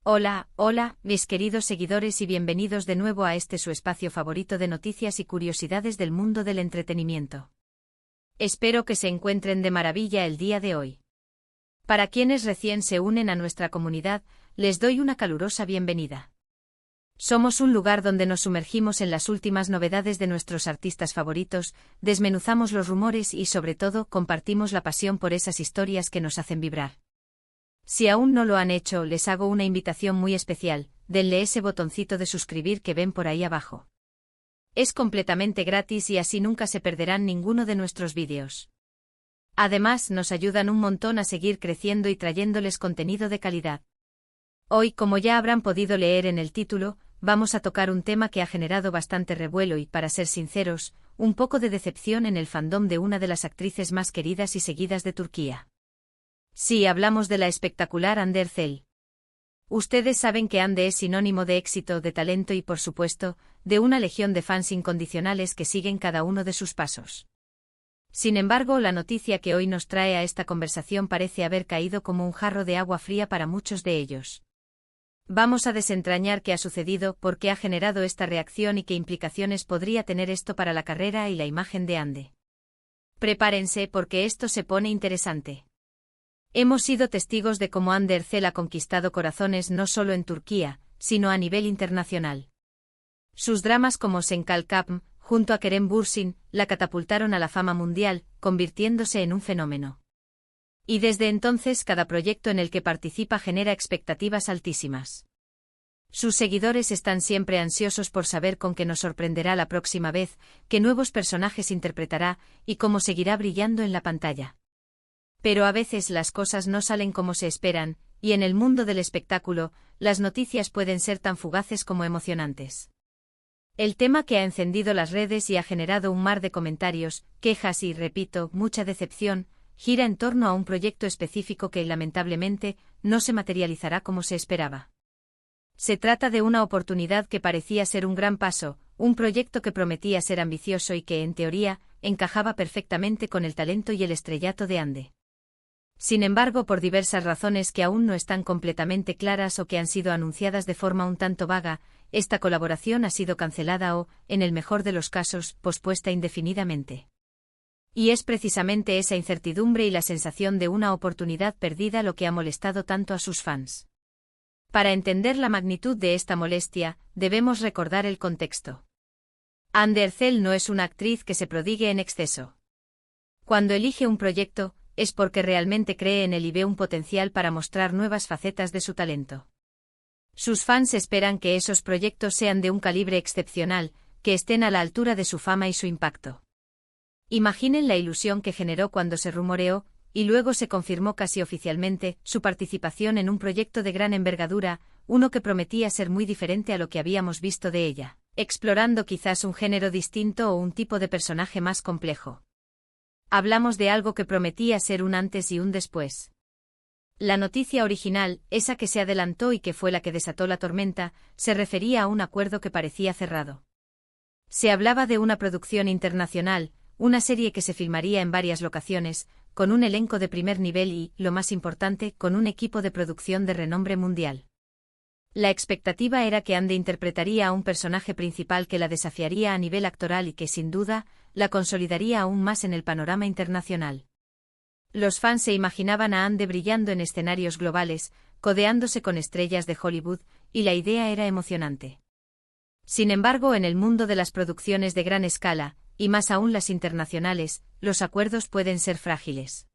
Hola, hola, mis queridos seguidores y bienvenidos de nuevo a este su espacio favorito de noticias y curiosidades del mundo del entretenimiento. Espero que se encuentren de maravilla el día de hoy. Para quienes recién se unen a nuestra comunidad, les doy una calurosa bienvenida. Somos un lugar donde nos sumergimos en las últimas novedades de nuestros artistas favoritos, desmenuzamos los rumores y sobre todo compartimos la pasión por esas historias que nos hacen vibrar. Si aún no lo han hecho, les hago una invitación muy especial, denle ese botoncito de suscribir que ven por ahí abajo. Es completamente gratis y así nunca se perderán ninguno de nuestros vídeos. Además, nos ayudan un montón a seguir creciendo y trayéndoles contenido de calidad. Hoy, como ya habrán podido leer en el título, vamos a tocar un tema que ha generado bastante revuelo y, para ser sinceros, un poco de decepción en el fandom de una de las actrices más queridas y seguidas de Turquía. Sí, hablamos de la espectacular Hande Erçel. Ustedes saben que Hande es sinónimo de éxito, de talento y, por supuesto, de una legión de fans incondicionales que siguen cada uno de sus pasos. Sin embargo, la noticia que hoy nos trae a esta conversación parece haber caído como un jarro de agua fría para muchos de ellos. Vamos a desentrañar qué ha sucedido, por qué ha generado esta reacción y qué implicaciones podría tener esto para la carrera y la imagen de Hande. Prepárense porque esto se pone interesante. Hemos sido testigos de cómo Hande Erçel ha conquistado corazones no solo en Turquía, sino a nivel internacional. Sus dramas como Sen Kalkapm, junto a Kerem Bürsin, la catapultaron a la fama mundial, convirtiéndose en un fenómeno. Y desde entonces cada proyecto en el que participa genera expectativas altísimas. Sus seguidores están siempre ansiosos por saber con qué nos sorprenderá la próxima vez, qué nuevos personajes interpretará, y cómo seguirá brillando en la pantalla. Pero a veces las cosas no salen como se esperan, y en el mundo del espectáculo, las noticias pueden ser tan fugaces como emocionantes. El tema que ha encendido las redes y ha generado un mar de comentarios, quejas y, repito, mucha decepción, gira en torno a un proyecto específico que, lamentablemente, no se materializará como se esperaba. Se trata de una oportunidad que parecía ser un gran paso, un proyecto que prometía ser ambicioso y que, en teoría, encajaba perfectamente con el talento y el estrellato de Hande. Sin embargo, por diversas razones que aún no están completamente claras o que han sido anunciadas de forma un tanto vaga, esta colaboración ha sido cancelada o, en el mejor de los casos, pospuesta indefinidamente. Y es precisamente esa incertidumbre y la sensación de una oportunidad perdida lo que ha molestado tanto a sus fans. Para entender la magnitud de esta molestia, debemos recordar el contexto. Hande Erçel no es una actriz que se prodigue en exceso. Cuando elige un proyecto, es porque realmente cree en él y ve un potencial para mostrar nuevas facetas de su talento. Sus fans esperan que esos proyectos sean de un calibre excepcional, que estén a la altura de su fama y su impacto. Imaginen la ilusión que generó cuando se rumoreó, y luego se confirmó casi oficialmente, su participación en un proyecto de gran envergadura, uno que prometía ser muy diferente a lo que habíamos visto de ella, explorando quizás un género distinto o un tipo de personaje más complejo. Hablamos de algo que prometía ser un antes y un después. La noticia original, esa que se adelantó y que fue la que desató la tormenta, se refería a un acuerdo que parecía cerrado. Se hablaba de una producción internacional, una serie que se filmaría en varias locaciones, con un elenco de primer nivel y, lo más importante, con un equipo de producción de renombre mundial. La expectativa era que Hande interpretaría a un personaje principal que la desafiaría a nivel actoral y que, sin duda, la consolidaría aún más en el panorama internacional. Los fans se imaginaban a Hande brillando en escenarios globales, codeándose con estrellas de Hollywood, y la idea era emocionante. Sin embargo, en el mundo de las producciones de gran escala, y más aún las internacionales, los acuerdos pueden ser frágiles.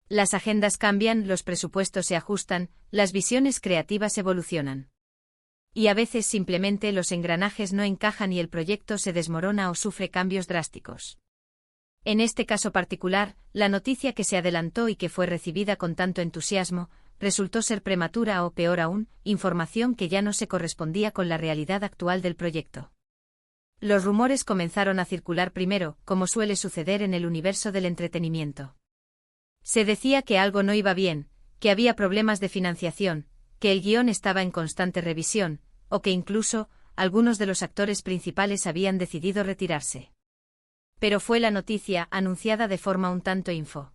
Las agendas cambian, los presupuestos se ajustan, las visiones creativas evolucionan. Y a veces simplemente los engranajes no encajan y el proyecto se desmorona o sufre cambios drásticos. En este caso particular, la noticia que se adelantó y que fue recibida con tanto entusiasmo, resultó ser prematura o, peor aún, información que ya no se correspondía con la realidad actual del proyecto. Los rumores comenzaron a circular primero, como suele suceder en el universo del entretenimiento. Se decía que algo no iba bien, que había problemas de financiación, que el guión estaba en constante revisión, o que incluso, algunos de los actores principales habían decidido retirarse. Pero fue la noticia, anunciada de forma un tanto informal,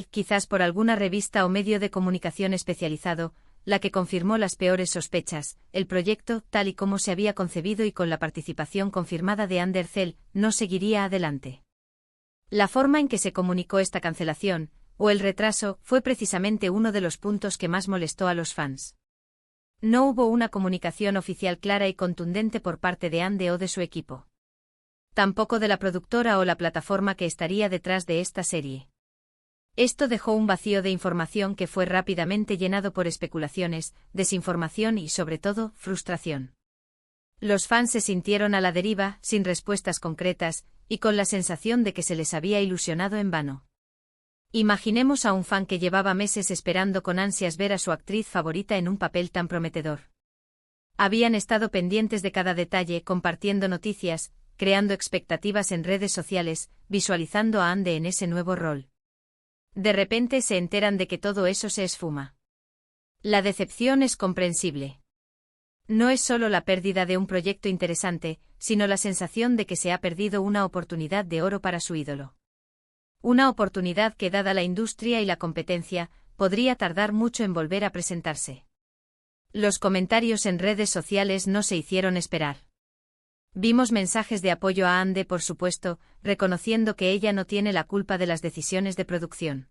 quizás por alguna revista o medio de comunicación especializado, la que confirmó las peores sospechas. El proyecto, tal y como se había concebido y con la participación confirmada de Andercel, no seguiría adelante. La forma en que se comunicó esta cancelación, o el retraso, fue precisamente uno de los puntos que más molestó a los fans. No hubo una comunicación oficial clara y contundente por parte de Ande o de su equipo. Tampoco de la productora o la plataforma que estaría detrás de esta serie. Esto dejó un vacío de información que fue rápidamente llenado por especulaciones, desinformación y, sobre todo, frustración. Los fans se sintieron a la deriva, sin respuestas concretas, y con la sensación de que se les había ilusionado en vano. Imaginemos a un fan que llevaba meses esperando con ansias ver a su actriz favorita en un papel tan prometedor. Habían estado pendientes de cada detalle, compartiendo noticias, creando expectativas en redes sociales, visualizando a Ande en ese nuevo rol. De repente se enteran de que todo eso se esfuma. La decepción es comprensible. No es solo la pérdida de un proyecto interesante, sino la sensación de que se ha perdido una oportunidad de oro para su ídolo. Una oportunidad que, dada la industria y la competencia, podría tardar mucho en volver a presentarse. Los comentarios en redes sociales no se hicieron esperar. Vimos mensajes de apoyo a Ande, por supuesto, reconociendo que ella no tiene la culpa de las decisiones de producción.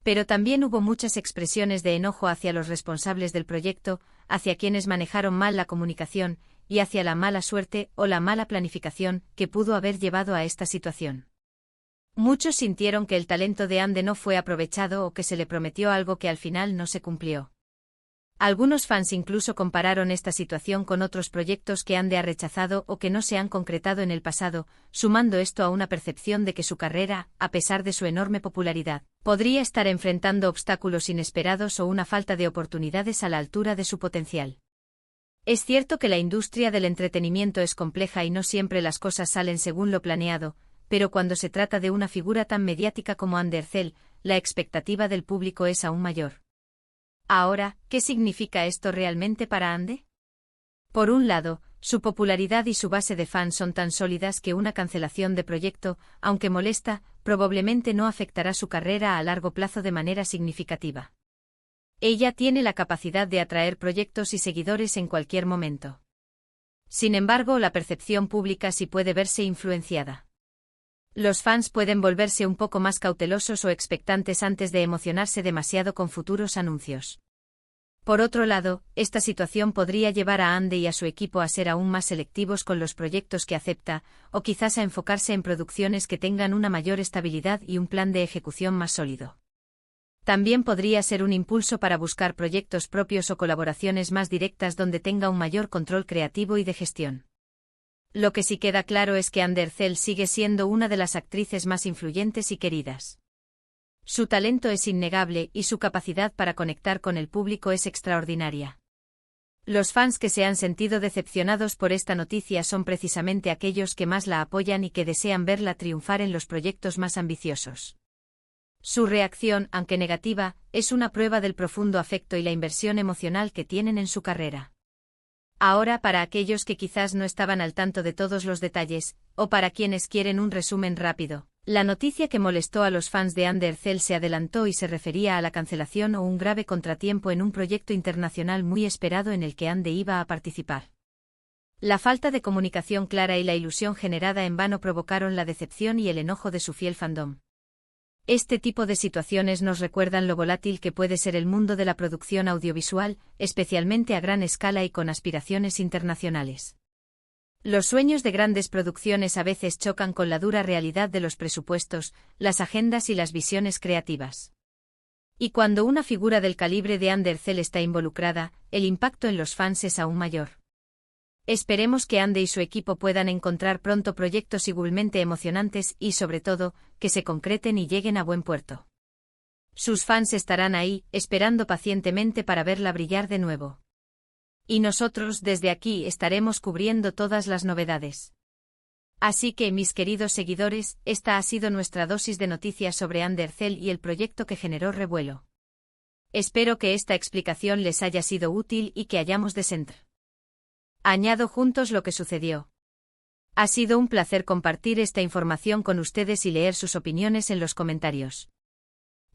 Pero también hubo muchas expresiones de enojo hacia los responsables del proyecto, hacia quienes manejaron mal la comunicación, y hacia la mala suerte o la mala planificación que pudo haber llevado a esta situación. Muchos sintieron que el talento de Ande no fue aprovechado o que se le prometió algo que al final no se cumplió. Algunos fans incluso compararon esta situación con otros proyectos que Ande ha rechazado o que no se han concretado en el pasado, sumando esto a una percepción de que su carrera, a pesar de su enorme popularidad, podría estar enfrentando obstáculos inesperados o una falta de oportunidades a la altura de su potencial. Es cierto que la industria del entretenimiento es compleja y no siempre las cosas salen según lo planeado, pero cuando se trata de una figura tan mediática como Andercel, la expectativa del público es aún mayor. Ahora, ¿qué significa esto realmente para Ande? Por un lado, su popularidad y su base de fans son tan sólidas que una cancelación de proyecto, aunque molesta, probablemente no afectará su carrera a largo plazo de manera significativa. Ella tiene la capacidad de atraer proyectos y seguidores en cualquier momento. Sin embargo, la percepción pública sí puede verse influenciada. Los fans pueden volverse un poco más cautelosos o expectantes antes de emocionarse demasiado con futuros anuncios. Por otro lado, esta situación podría llevar a Ande y a su equipo a ser aún más selectivos con los proyectos que acepta, o quizás a enfocarse en producciones que tengan una mayor estabilidad y un plan de ejecución más sólido. También podría ser un impulso para buscar proyectos propios o colaboraciones más directas donde tenga un mayor control creativo y de gestión. Lo que sí queda claro es que Andercel sigue siendo una de las actrices más influyentes y queridas. Su talento es innegable y su capacidad para conectar con el público es extraordinaria. Los fans que se han sentido decepcionados por esta noticia son precisamente aquellos que más la apoyan y que desean verla triunfar en los proyectos más ambiciosos. Su reacción, aunque negativa, es una prueba del profundo afecto y la inversión emocional que tienen en su carrera. Ahora, para aquellos que quizás no estaban al tanto de todos los detalles, o para quienes quieren un resumen rápido, la noticia que molestó a los fans de Andercel se adelantó y se refería a la cancelación o un grave contratiempo en un proyecto internacional muy esperado en el que Ande iba a participar. La falta de comunicación clara y la ilusión generada en vano provocaron la decepción y el enojo de su fiel fandom. Este tipo de situaciones nos recuerdan lo volátil que puede ser el mundo de la producción audiovisual, especialmente a gran escala y con aspiraciones internacionales. Los sueños de grandes producciones a veces chocan con la dura realidad de los presupuestos, las agendas y las visiones creativas. Y cuando una figura del calibre de Andercel está involucrada, el impacto en los fans es aún mayor. Esperemos que Ande y su equipo puedan encontrar pronto proyectos igualmente emocionantes y, sobre todo, que se concreten y lleguen a buen puerto. Sus fans estarán ahí, esperando pacientemente para verla brillar de nuevo. Y nosotros desde aquí estaremos cubriendo todas las novedades. Así que, mis queridos seguidores, esta ha sido nuestra dosis de noticias sobre Andercel y el proyecto que generó revuelo. Espero que esta explicación les haya sido útil y que hayamos añado juntos lo que sucedió. Ha sido un placer compartir esta información con ustedes y leer sus opiniones en los comentarios.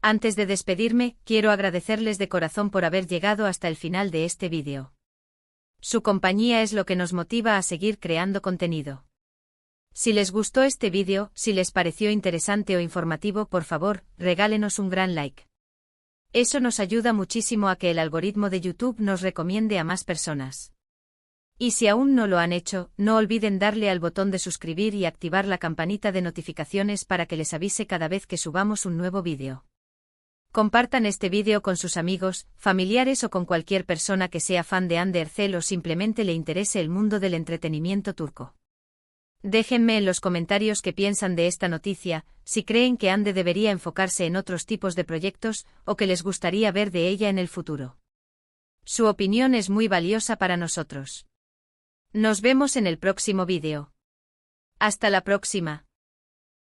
Antes de despedirme, quiero agradecerles de corazón por haber llegado hasta el final de este vídeo. Su compañía es lo que nos motiva a seguir creando contenido. Si les gustó este vídeo, si les pareció interesante o informativo, por favor, regálenos un gran like. Eso nos ayuda muchísimo a que el algoritmo de YouTube nos recomiende a más personas. Y si aún no lo han hecho, no olviden darle al botón de suscribir y activar la campanita de notificaciones para que les avise cada vez que subamos un nuevo vídeo. Compartan este vídeo con sus amigos, familiares o con cualquier persona que sea fan de Hande Erçel o simplemente le interese el mundo del entretenimiento turco. Déjenme en los comentarios qué piensan de esta noticia, si creen que Hande debería enfocarse en otros tipos de proyectos o que les gustaría ver de ella en el futuro. Su opinión es muy valiosa para nosotros. Nos vemos en el próximo vídeo. Hasta la próxima.